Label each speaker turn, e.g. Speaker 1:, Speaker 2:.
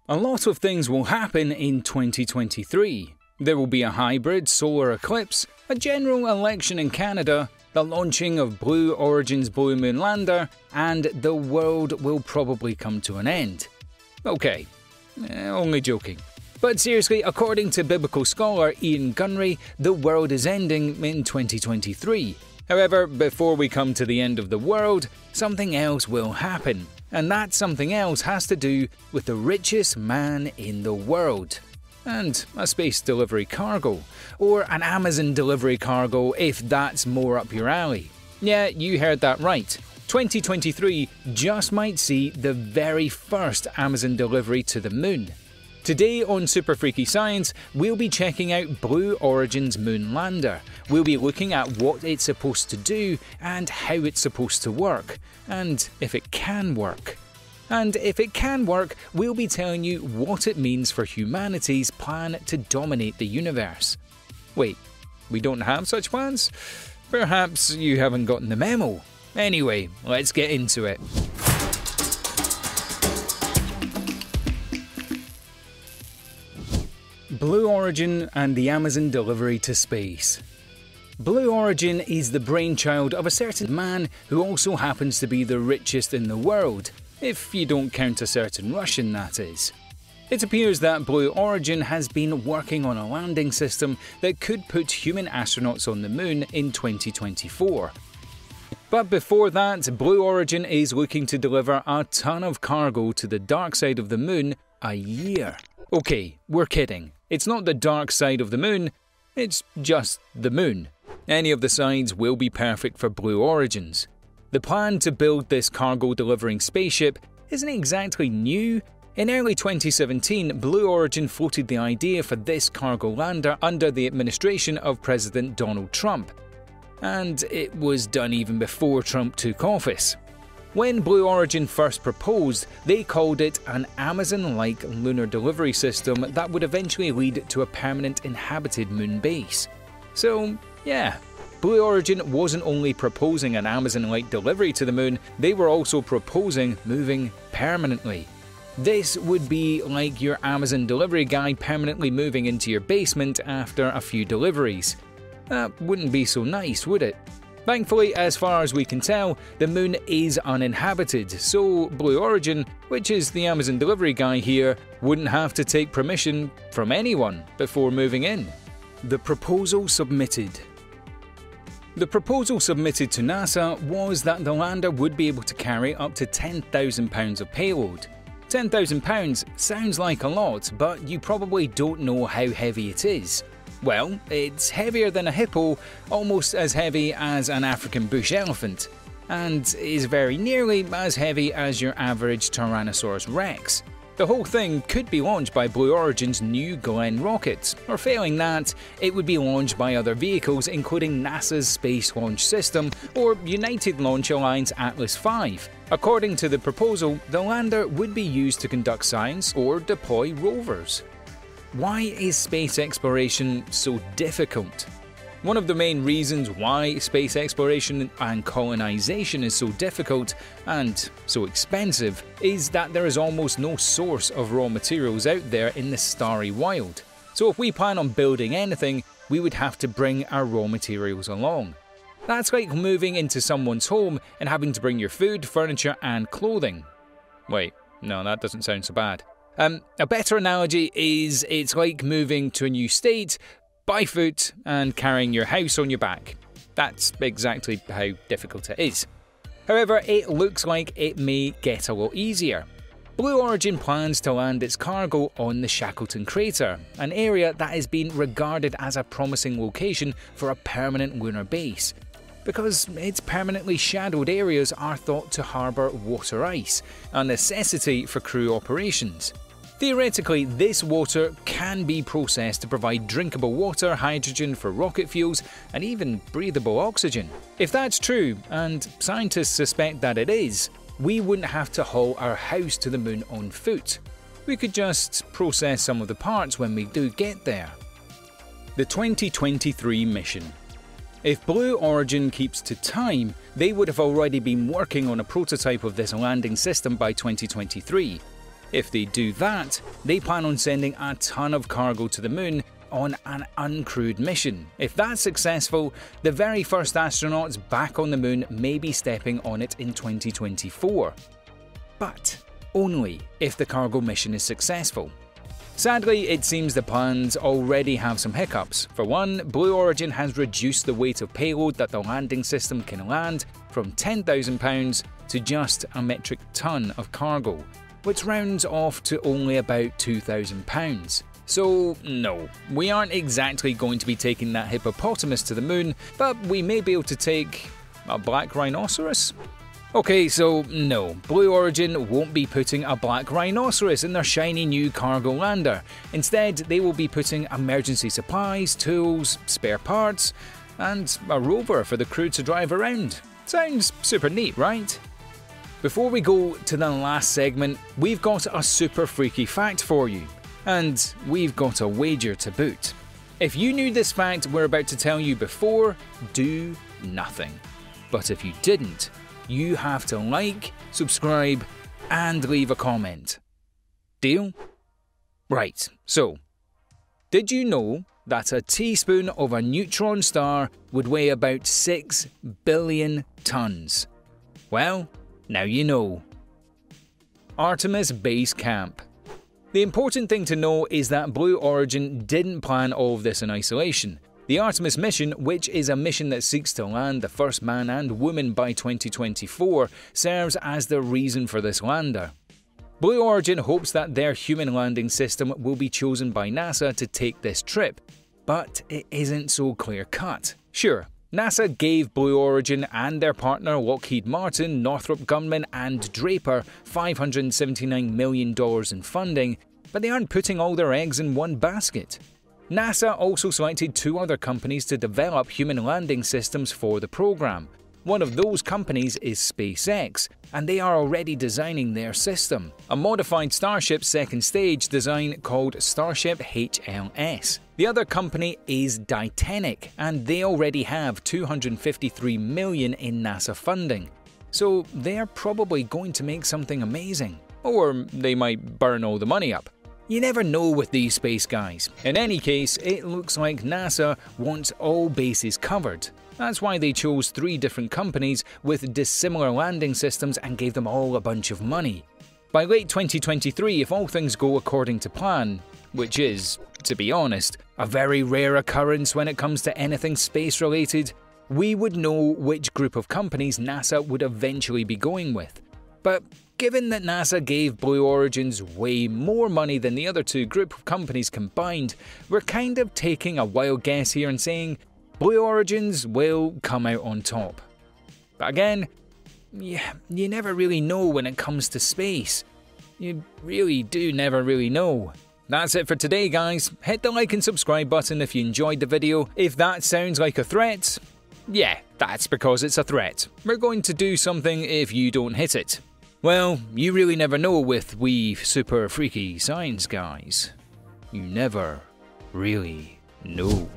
Speaker 1: A lot of things will happen in 2023. There will be a hybrid solar eclipse, a general election in Canada, the launching of Blue Origin's Blue Moon lander, and the world will probably come to an end. Okay, only joking. But seriously, according to biblical scholar Ian Gunry, the world is ending in 2023. However, before we come to the end of the world, something else will happen. And that something else has to do with the richest man in the world. And a space delivery cargo. Or an Amazon delivery cargo if that's more up your alley. Yeah, you heard that right. 2023 just might see the very first Amazon delivery to the moon. Today on Super Freaky Science, we'll be checking out Blue Origin's moon lander. We'll be looking at what it's supposed to do and how it's supposed to work, and if it can work. And if it can work, we'll be telling you what it means for humanity's plan to dominate the universe. Wait, we don't have such plans? Perhaps you haven't gotten the memo. Anyway, let's get into it. Blue Origin and the Amazon delivery to space. Blue Origin is the brainchild of a certain man who also happens to be the richest in the world, if you don't count a certain Russian, that is. It appears that Blue Origin has been working on a landing system that could put human astronauts on the moon in 2024. But before that, Blue Origin is looking to deliver a ton of cargo to the dark side of the moon a year. Okay, we're kidding. It's not the dark side of the moon, it's just the moon. Any of the sides will be perfect for Blue Origins. The plan to build this cargo-delivering spaceship isn't exactly new. In early 2017, Blue Origin floated the idea for this cargo lander under the administration of President Donald Trump. And it was done even before Trump took office. When Blue Origin first proposed, they called it an Amazon-like lunar delivery system that would eventually lead to a permanent inhabited moon base. So, yeah, Blue Origin wasn't only proposing an Amazon-like delivery to the moon, they were also proposing moving permanently. This would be like your Amazon delivery guy permanently moving into your basement after a few deliveries. That wouldn't be so nice, would it? Thankfully, as far as we can tell, the moon is uninhabited, so Blue Origin, which is the Amazon delivery guy here, wouldn't have to take permission from anyone before moving in. The proposal submitted. The proposal submitted to NASA was that the lander would be able to carry up to 10,000 pounds of payload. 10,000 pounds sounds like a lot, but you probably don't know how heavy it is. Well, it's heavier than a hippo, almost as heavy as an African bush elephant, and is very nearly as heavy as your average Tyrannosaurus Rex. The whole thing could be launched by Blue Origin's New Glenn rocket, or failing that, it would be launched by other vehicles including NASA's Space Launch System or United Launch Alliance Atlas V. According to the proposal, the lander would be used to conduct science or deploy rovers. Why is space exploration so difficult? One of the main reasons why space exploration and colonization is so difficult and so expensive is that there is almost no source of raw materials out there in the starry wild. So if we plan on building anything, we would have to bring our raw materials along. That's like moving into someone's home and having to bring your food, furniture and clothing. Wait, no, that doesn't sound so bad. A better analogy is it's like moving to a new state by foot and carrying your house on your back. That's exactly how difficult it is. However, it looks like it may get a lot easier. Blue Origin plans to land its cargo on the Shackleton crater, an area that has been regarded as a promising location for a permanent lunar base, because its permanently shadowed areas are thought to harbour water ice, a necessity for crew operations. Theoretically, this water can be processed to provide drinkable water, hydrogen for rocket fuels, and even breathable oxygen. If that's true, and scientists suspect that it is, we wouldn't have to haul our house to the moon on foot. We could just process some of the parts when we do get there. The 2023 mission. If Blue Origin keeps to time, they would have already been working on a prototype of this landing system by 2023. If they do that, they plan on sending a ton of cargo to the moon on an uncrewed mission. If that's successful, the very first astronauts back on the moon may be stepping on it in 2024. But only if the cargo mission is successful. Sadly, it seems the plans already have some hiccups. For one, Blue Origin has reduced the weight of payload that the landing system can land from £10,000 to just a metric ton of cargo, which rounds off to only about £2,000. So no, we aren't exactly going to be taking that hippopotamus to the moon, but we may be able to take a black rhinoceros? Okay, so no, Blue Origin won't be putting a black rhinoceros in their shiny new cargo lander. Instead, they will be putting emergency supplies, tools, spare parts, and a rover for the crew to drive around. Sounds super neat, right? Before we go to the last segment, we've got a super freaky fact for you. And we've got a wager to boot. If you knew this fact we're about to tell you before, do nothing. But if you didn't, you have to like, subscribe, and leave a comment. Deal? Right, so, did you know that a teaspoon of a neutron star would weigh about 6 billion tons? Well, now you know. Artemis Base Camp. The important thing to know is that Blue Origin didn't plan all of this in isolation. The Artemis Mission, which is a mission that seeks to land the first man and woman by 2024, serves as the reason for this lander. Blue Origin hopes that their human landing system will be chosen by NASA to take this trip, but it isn't so clear-cut. Sure, NASA gave Blue Origin and their partner Lockheed Martin, Northrop Grumman and Draper $579 million in funding, but they aren't putting all their eggs in one basket. NASA also selected 2 other companies to develop human landing systems for the program. One of those companies is SpaceX, and they are already designing their system, a modified Starship second stage design called Starship HLS. The other company is Titanic, and they already have $253 million in NASA funding. So they're probably going to make something amazing. Or they might burn all the money up. You never know with these space guys. In any case, it looks like NASA wants all bases covered. That's why they chose 3 different companies with dissimilar landing systems and gave them all a bunch of money. By late 2023, if all things go according to plan, which is, to be honest, a very rare occurrence when it comes to anything space-related, we would know which group of companies NASA would eventually be going with. But given that NASA gave Blue Origin's way more money than the other 2 group of companies combined, we're kind of taking a wild guess here and saying Blue Origins will come out on top. But again, you never really know when it comes to space. You really do never really know. That's it for today, guys. Hit the like and subscribe button if you enjoyed the video. If that sounds like a threat, yeah, that's because it's a threat. We're going to do something if you don't hit it. Well, you really never know with we super freaky science guys. You never really know.